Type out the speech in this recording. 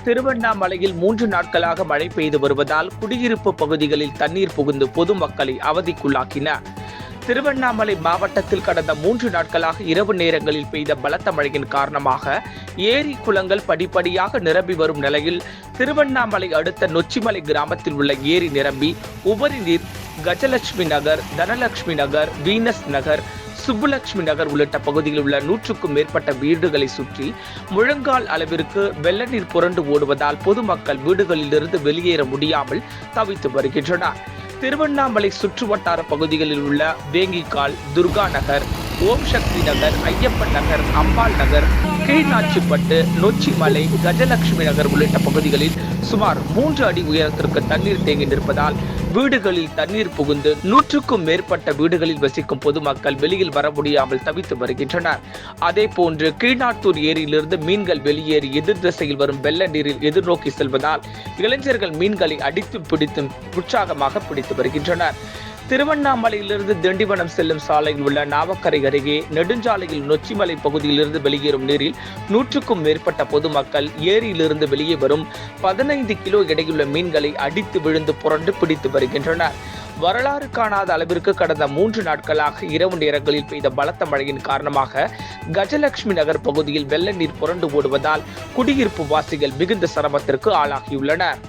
திருவண்ணாமலையில் 3 நாட்களாக மழை பெய்து வருவதால் குடியிருப்பு பகுதிகளில் தண்ணீர் புகுந்து பொதுமக்களை அவதிக்குள்ளாக்கின. திருவண்ணாமலை மாவட்டத்தில் கடந்த 3 நாட்களாக இரவு நேரங்களில் பெய்த பலத்த மழையின் காரணமாக ஏரி குளங்கள் படிப்படியாக நிரம்பி வரும் நிலையில் திருவண்ணாமலை அடுத்த நொச்சிமலை கிராமத்தில் உள்ள ஏரி நிரம்பி உபரி நீர் கஜலட்சுமி நகர், தனலட்சுமி நகர், வீனஸ் நகர், சுப்புலட்சுமி நகர் உள்ளிட்ட பகுதியில் உள்ள 100க்கும் மேற்பட்ட வீடுகளை சுற்றி முழங்கால் அளவிற்கு வெள்ள நீர் புரண்டு ஓடுவதால் பொதுமக்கள் வீடுகளிலிருந்து வெளியேற முடியாமல் தவித்து வருகின்றனர். திருவண்ணாமலை சுற்றுவட்டார பகுதிகளில் உள்ள வேங்கிக்கால், துர்கா நகர், ஓம் சக்தி நகர், ஐயப்பன் நகர், அம்பாள் நகர், கீழ்நாச்சிப்பட்டு, நொச்சிமலை, கஜலட்சுமி நகர் உள்ளிட்ட பகுதிகளில் சுமார் 3 அடி உயரத்திற்கு தண்ணீர் தேங்கி நிற்பதால் வீடுகளில் தண்ணீர் புகுந்து 100க்கும் மேற்பட்ட வீடுகளில் வசிக்கும் பொதுமக்கள் வெளியில் வர முடியாமல் தவித்து வருகின்றனர். அதே போன்று கீழ்நாட்டூர் ஏரியிலிருந்து மீன்கள் வெளியேறி எதிர் திசையில் வரும் வெள்ள நீரில் எதிர்நோக்கி செல்வதால் இளைஞர்கள் மீன்களை அடித்து பிடித்து உற்சாகமாக பிடித்து வருகின்றனர். திருவண்ணாமலையிலிருந்து திண்டிவனம் செல்லும் சாலையில் உள்ள நாவக்கரை அருகே நெடுஞ்சாலையில் நொச்சிமலை பகுதியிலிருந்து வெளியேறும் நீரில் 100க்கும் மேற்பட்ட பொதுமக்கள் ஏரியிலிருந்து வெளியே வரும் 15 கிலோ எடையுள்ள மீன்களை அடித்து விழுந்து புரண்டு பிடித்து வருகின்றனர். வரலாறு காணாத அளவிற்கு கடந்த 3 நாட்களாக இரவு நேரங்களில் பெய்த பலத்த மழையின் காரணமாக கஜலட்சுமி நகர் பகுதியில் வெள்ள நீர் புரண்டு ஓடுவதால் குடியிருப்பு வாசிகள் மிகுந்த சிரமத்திற்கு ஆளாகியுள்ளனர்.